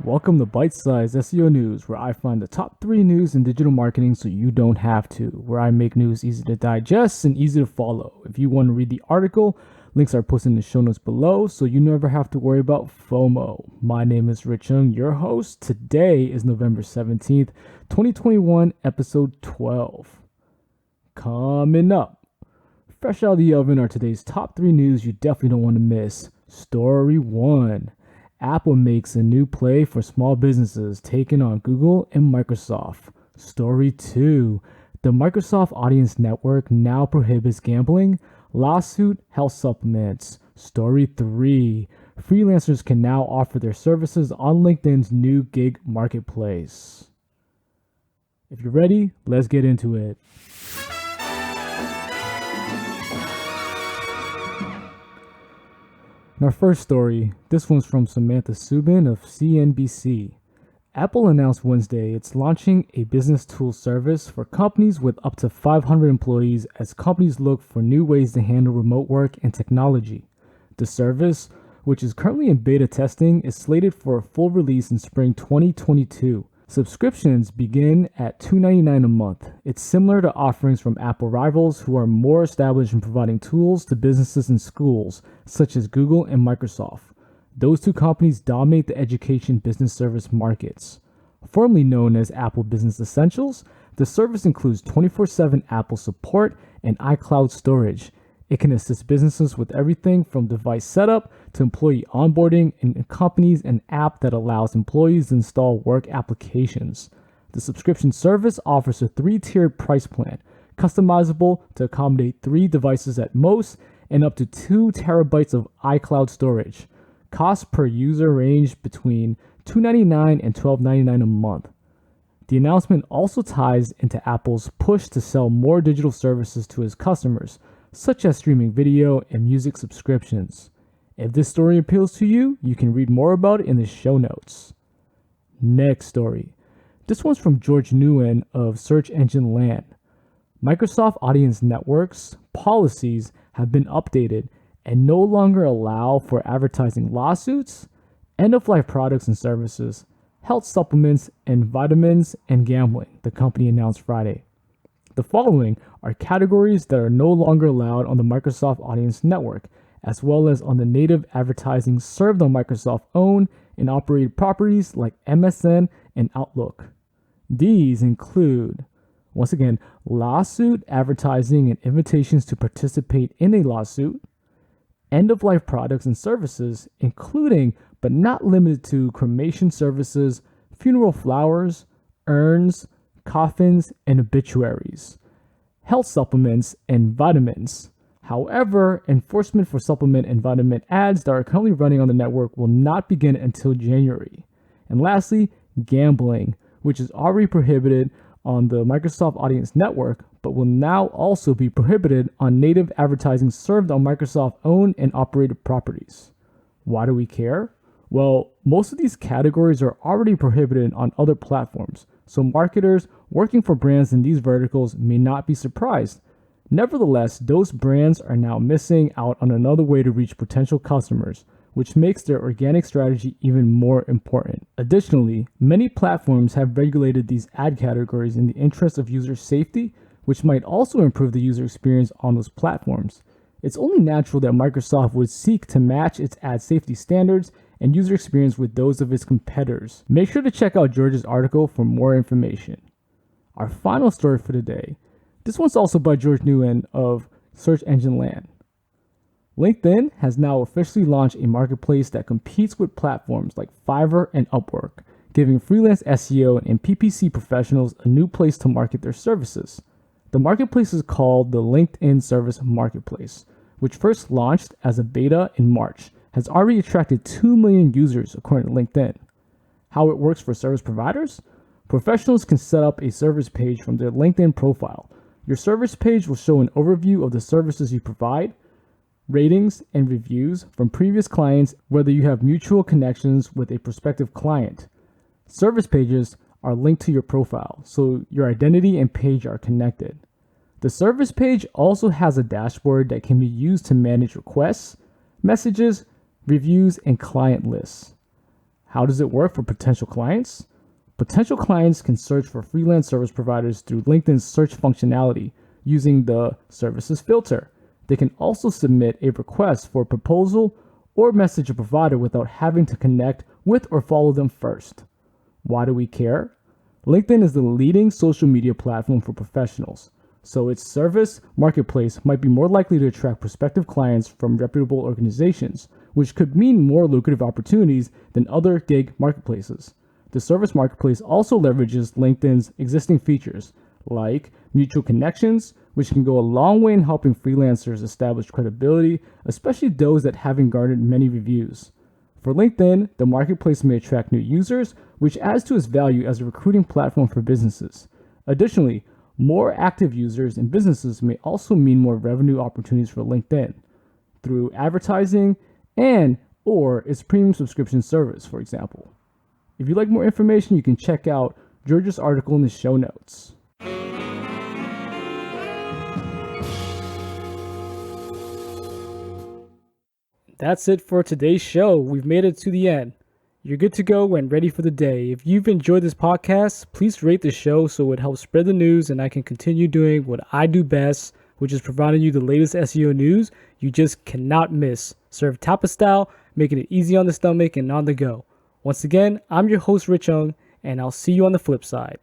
Welcome to Bite Size SEO News, where I find the top 3 news in digital marketing so you don't have to, where I make news easy to digest and easy to follow. If you want to read the article, links are posted in the show notes below so you never have to worry about FOMO. My name is Rich Ung, your host. Today is November 17th, 2021, episode 12. Coming up, fresh out of the oven are today's top 3 news you definitely don't want to miss. Story 1. Apple makes a new play for small businesses, taking on Google and Microsoft. Story 2. The Microsoft Audience Network now prohibits gambling. Lawsuit, health supplements. Story 3. Freelancers can now offer their services on LinkedIn's new gig marketplace. If you're ready, let's get into it. In our first story, this one's from Samantha Subin of CNBC. Apple announced Wednesday it's launching a business tool service for companies with up to 500 employees as companies look for new ways to handle remote work and technology. The service, which is currently in beta testing, is slated for a full release in spring 2022. Subscriptions begin at $2.99 a month. It's similar to offerings from Apple rivals who are more established in providing tools to businesses and schools, such as Google and Microsoft. Those two companies dominate the education business service markets. Formerly known as Apple Business Essentials, the service includes 24/7 Apple support and iCloud storage. It can assist businesses with everything from device setup to employee onboarding and accompanies an app that allows employees to install work applications. The subscription service offers a 3-tiered price plan, customizable to accommodate 3 devices at most and up to 2 terabytes of iCloud storage. Costs per user range between $2.99 and $12.99 a month. The announcement also ties into Apple's push to sell more digital services to its customers, such as streaming video and music subscriptions. If this story appeals to you, you can read more about it in the show notes. Next story. This one's from George Nguyen of Search Engine Land. Microsoft Audience Network's policies have been updated and no longer allow for advertising lawsuits, end-of-life products and services, health supplements, and vitamins and gambling, the company announced Friday. The following are categories that are no longer allowed on the Microsoft Audience Network, as well as on the native advertising served on Microsoft-owned and operated properties like MSN and Outlook. These include, once again, lawsuit advertising and invitations to participate in a lawsuit, end-of-life products and services, including but not limited to cremation services, funeral flowers, urns, coffins, and obituaries, health supplements, and vitamins. However, enforcement for supplement and vitamin ads that are currently running on the network will not begin until January. And lastly, gambling, which is already prohibited on the Microsoft Audience Network, but will now also be prohibited on native advertising served on Microsoft-owned and operated properties. Why do we care? Well, most of these categories are already prohibited on other platforms, so marketers working for brands in these verticals may not be surprised. Nevertheless, those brands are now missing out on another way to reach potential customers, which makes their organic strategy even more important. Additionally, many platforms have regulated these ad categories in the interest of user safety, which might also improve the user experience on those platforms. It's only natural that Microsoft would seek to match its ad safety standards and user experience with those of its competitors. Make sure to check out George's article for more information. Our final story for today. This one's also by George Nguyen of Search Engine Land. LinkedIn has now officially launched a marketplace that competes with platforms like Fiverr and Upwork, giving freelance SEO and PPC professionals a new place to market their services. The marketplace is called the LinkedIn Service Marketplace, which first launched as a beta in March, has already attracted 2 million users according to LinkedIn. How it works for service providers? Professionals can set up a service page from their LinkedIn profile. Your service page will show an overview of the services you provide, ratings and reviews from previous clients, whether you have mutual connections with a prospective client. Service pages are linked to your profile, so your identity and page are connected. The service page also has a dashboard that can be used to manage requests, messages, reviews, and client lists. How does it work for potential clients? Potential clients can search for freelance service providers through LinkedIn's search functionality using the services filter. They can also submit a request for a proposal or message a provider without having to connect with or follow them first. Why do we care? LinkedIn is the leading social media platform for professionals, so its service marketplace might be more likely to attract prospective clients from reputable organizations, which could mean more lucrative opportunities than other gig marketplaces. The service marketplace also leverages LinkedIn's existing features, like mutual connections, which can go a long way in helping freelancers establish credibility, especially those that haven't garnered many reviews. For LinkedIn, the marketplace may attract new users, which adds to its value as a recruiting platform for businesses. Additionally, more active users and businesses may also mean more revenue opportunities for LinkedIn through advertising and/or its premium subscription service, for example. If you'd like more information, you can check out George's article in the show notes. That's it for today's show. We've made it to the end. You're good to go and ready for the day. If you've enjoyed this podcast, please rate the show so it helps spread the news and I can continue doing what I do best, which is providing you the latest SEO news you just cannot miss. Served tapa style, making it easy on the stomach and on the go. Once again, I'm your host, Rich Ung, and I'll see you on the flip side.